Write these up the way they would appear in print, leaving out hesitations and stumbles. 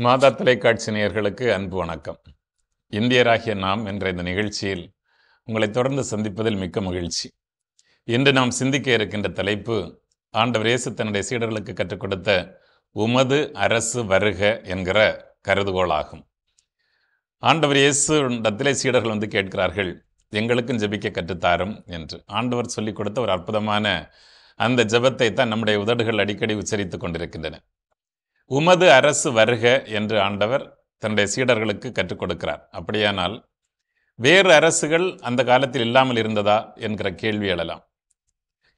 மாதா தொலைக்காட்சி நேயர்களுக்கு அன்பு வணக்கம். இந்தியராகிய நாம் என்ற இந்த நிகழ்ச்சியில் உங்களை தொடர்ந்து சந்திப்பதில் மிக்க மகிழ்ச்சி. இன்று நாம் சிந்திக்க இருக்கின்ற தலைப்பு, ஆண்டவர் இயேசு தன்னுடைய சீடர்களுக்கு கற்றுக் கொடுத்த உமது அரசு வருக என்கிற கருதுகோளாகும். ஆண்டவர் இயேசு இடத்திலே சீடர்கள் கேட்கிறார்கள், எங்களுக்கும் ஜெபிக்க கற்றுத்தாரும் என்று. ஆண்டவர் சொல்லிக் கொடுத்த ஒரு அற்புதமான அந்த ஜெபத்தை தான் நம்முடைய உதடுகள் அடிக்கடி உச்சரித்துக் கொண்டிருக்கின்றன. உமது அரசு வருக என்று ஆண்டவர் தன்னுடைய சீடர்களுக்கு கற்றுக் கொடுக்கிறார். அப்படியானால் வேறு அரசுகள் அந்த காலத்தில் இல்லாமல் இருந்ததா என்கிற கேள்வி எழலாம்.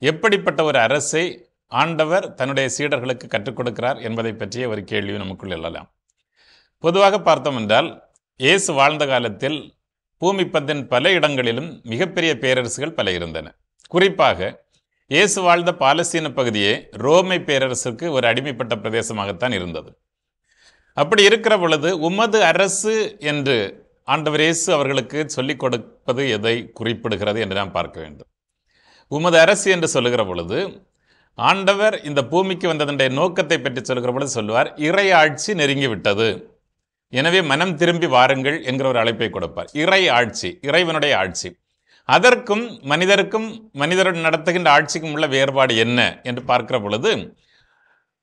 எப்படிப்பட்ட ஒரு அரசை ஆண்டவர் தன்னுடைய சீடர்களுக்கு கற்றுக் கொடுக்கிறார் என்பதை பற்றிய ஒரு கேள்வி நமக்குள் எழலாம். பொதுவாக பார்த்தோம் என்றால், இயேசு வாழ்ந்த காலத்தில் பூமி பந்தின் பல இடங்களிலும் மிகப்பெரிய பேரரசுகள் பல இருந்தன. குறிப்பாக இயேசு வாழ்ந்த பாலஸ்தீன பகுதியே ரோமை பேரரசுக்கு ஒரு அடிமைப்பட்ட பிரதேசமாகத்தான் இருந்தது. அப்படி இருக்கிற பொழுது உமது அரசு என்று ஆண்டவர் இயேசு அவர்களுக்கு சொல்லிக் கொடுப்பது எதை குறிப்பிடுகிறது என்று நாம் பார்க்க வேண்டும். உமது அரசு என்று சொல்லுகிற பொழுது ஆண்டவர் இந்த பூமிக்கு வந்ததனுடைய நோக்கத்தை பற்றி சொல்லுகிற பொழுது சொல்லுவார், இறை ஆட்சி நெருங்கிவிட்டது, எனவே மனம் திரும்பி வாருங்கள் என்கிற ஒரு அழைப்பை கொடுப்பார். இறை ஆட்சி, இறைவனுடைய ஆட்சி. அதற்கும் மனிதர் நடத்துகின்ற ஆட்சிக்கும் உள்ள வேறுபாடு என்ன என்று பார்க்கிற பொழுது,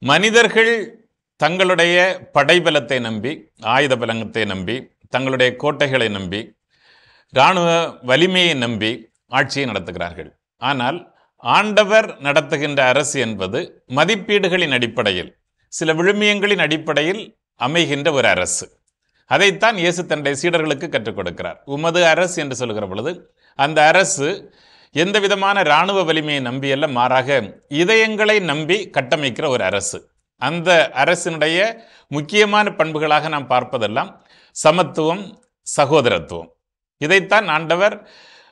மனிதர்கள் தங்களுடைய படைபலத்தை நம்பி, ஆயுத பலத்தை நம்பி, தங்களுடைய கோட்டைகளை நம்பி, இராணுவ வலிமையை நம்பி ஆட்சியை நடத்துகிறார்கள். ஆனால் ஆண்டவர் நடத்துகின்ற அரசு என்பது மதிப்பீடுகளின் அடிப்படையில், சில விழுமியங்களின் அடிப்படையில் அமைகின்ற ஒரு அரசு. அதைத்தான் இயேசு தன்னுடைய சீடர்களுக்கு கற்றுக் கொடுக்கிறார். உமது அரசு என்று சொல்லுகிற பொழுது அந்த அரசு எந்த விதமான இராணுவ வலிமையை நம்பியல்ல, மாறாக இதயங்களை நம்பி கட்டமைக்கிற ஒரு அரசு. அந்த அரசினுடைய முக்கியமான பண்புகளாக நாம் பார்ப்பதெல்லாம் சமத்துவம், சகோதரத்துவம். இதைத்தான் ஆண்டவர்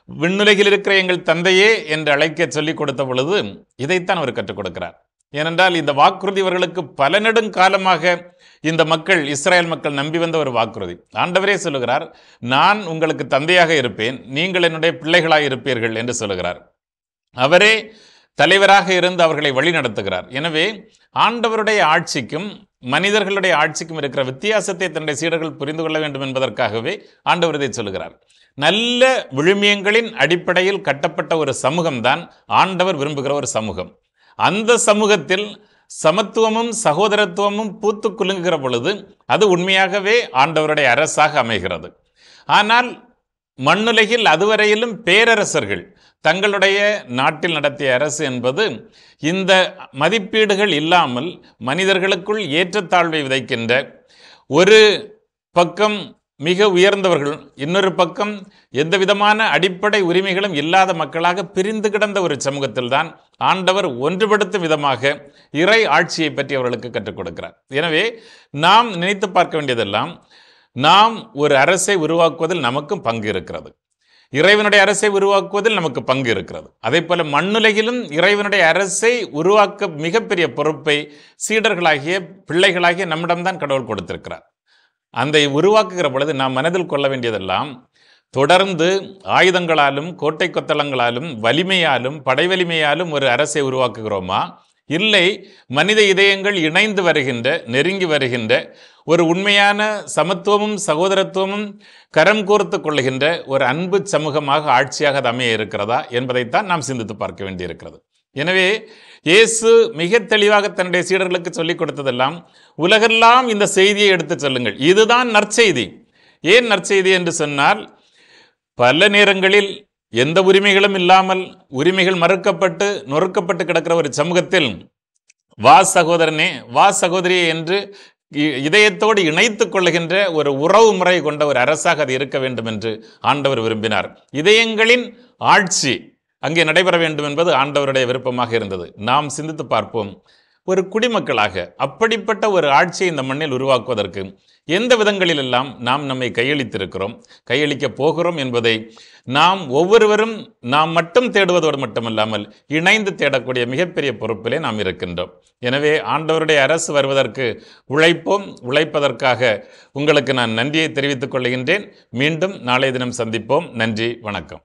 விண்ணுலகில் இருக்கிற எங்கள் தந்தையே என்று அழைக்க சொல்லிக் கொடுத்த பொழுது இதைத்தான் அவர் கற்றுக் கொடுக்கிறார். ஏனென்றால் இந்த வாக்குறுதி இவர்களுக்கு பல நெடுங்காலமாக இந்த மக்கள், இஸ்ரேல் மக்கள் நம்பி வந்த ஒரு வாக்குறுதி. ஆண்டவரே சொல்லுகிறார், நான் உங்களுக்கு தந்தையாக இருப்பேன், நீங்கள் என்னுடைய பிள்ளைகளாக இருப்பீர்கள் என்று சொல்லுகிறார். அவரே தலைவராக இருந்து அவர்களை வழி நடத்துகிறார். எனவே ஆண்டவருடைய ஆட்சிக்கும் மனிதர்களுடைய ஆட்சிக்கும் இருக்கிற வித்தியாசத்தை தன்னுடைய சீடர்கள் புரிந்து கொள்ள வேண்டும் என்பதற்காகவே ஆண்டவர் இதை சொல்லுகிறார். நல்ல விழுமியங்களின் அடிப்படையில் கட்டப்பட்ட ஒரு சமூகம்தான் ஆண்டவர் விரும்புகிற ஒரு சமூகம். அந்த சமூகத்தில் சமத்துவமும் சகோதரத்துவமும் பூத்து குலுங்குகிற பொழுது அது உண்மையாகவே ஆண்டவருடைய அரசாக அமைகிறது. ஆனால் மண்ணுலகில் அதுவரையிலும் பேரரசர்கள் தங்களுடைய நாட்டில் நடத்திய அரசு என்பது இந்த மதிப்பீடுகள் இல்லாமல் மனிதர்களுக்குள் ஏற்றத்தாழ்வை விதைக்கின்ற, ஒரு பக்கம் மிக உயர்ந்தவர்கள், இன்னொரு பக்கம் எந்த விதமான அடிப்படை உரிமைகளும் இல்லாத மக்களாக பிரிந்து கிடந்த ஒரு சமூகத்தில் தான் ஆண்டவர் ஒன்றுபடுத்தும் விதமாக இறை ஆட்சியை பற்றி அவர்களுக்கு கற்றுக் கொடுக்கிறார். எனவே நாம் நினைத்து பார்க்க வேண்டியதெல்லாம், நாம் ஒரு அரசை உருவாக்குவதில் நமக்கும் பங்கு இருக்கிறது, இறைவனுடைய அரசை உருவாக்குவதில் நமக்கு பங்கு இருக்கிறது. அதே போல மண்ணுலகிலும் இறைவனுடைய அரசை உருவாக்க மிகப்பெரிய பொறுப்பை சீடர்களாகிய பிள்ளைகளாகிய நம்மிடம்தான் கடவுள் கொடுத்திருக்கிறார். அந்த உருவாக்குகிற பொழுது நாம் மனதில் கொள்ள வேண்டியதெல்லாம், தொடர்ந்து ஆயுதங்களாலும் கோட்டை கொத்தளங்களாலும் வலிமையாலும் படை வலிமையாலும் ஒரு அரசை உருவாக்குகிறோமா, இல்லை மனித இதயங்கள் இணைந்து வருகின்ற, நெருங்கி வருகின்ற, ஒரு உண்மையான சமத்துவமும் சகோதரத்துவமும் கரம் கோர்த்து கொள்ளுகின்ற ஒரு அன்பு சமூகமாக, ஆட்சியாக அது அமைய இருக்கிறதா என்பதைத்தான் நாம் சிந்தித்து பார்க்க வேண்டியிருக்கிறது. எனவே இயேசு மிக தெளிவாக தன்னுடைய சீடர்களுக்கு சொல்லிக் கொடுத்ததெல்லாம், உலகெல்லாம் இந்த செய்தியை எடுத்து சொல்லுங்கள், இதுதான் நற்செய்தி. ஏன் நற்செய்தி என்று சொன்னால், பல நேரங்களில் எந்த உரிமைகளும் இல்லாமல், உரிமைகள் மறுக்கப்பட்டு நொறுக்கப்பட்டு கிடக்கிற ஒரு சமூகத்தில் வா சகோதரனே, வா சகோதரியே என்று இதயத்தோடு இணைத்துக் கொள்ளுகின்ற ஒரு உறவு முறை கொண்ட ஒரு அரசாக அது இருக்க வேண்டும் என்று ஆண்டவர் விரும்பினார். இதயங்களின் ஆட்சி அங்கே நடைபெற வேண்டும் என்பது ஆண்டவருடைய விருப்பமாக இருந்தது. நாம் சிந்தித்து பார்ப்போம், ஒரு குடிமக்களாக அப்படிப்பட்ட ஒரு ஆட்சியை இந்த மண்ணில் உருவாக்குவதற்கு எந்த விதங்களிலெல்லாம் நாம் நம்மை கையளித்திருக்கிறோம், கையளிக்க போகிறோம் என்பதை நாம் ஒவ்வொருவரும் நாம் மட்டும் தேடுவதோடு மட்டுமல்லாமல் இணைந்து தேடக்கூடிய மிகப்பெரிய பொறுப்பிலே நாம் இருக்கின்றோம். எனவே ஆண்டவருடைய அரசு வருவதற்கு உழைப்போம். உழைப்பதற்காக உங்களுக்கு நான் நன்றியை தெரிவித்துக் கொள்கின்றேன். மீண்டும் நாளைய தினம் சந்திப்போம். நன்றி, வணக்கம்.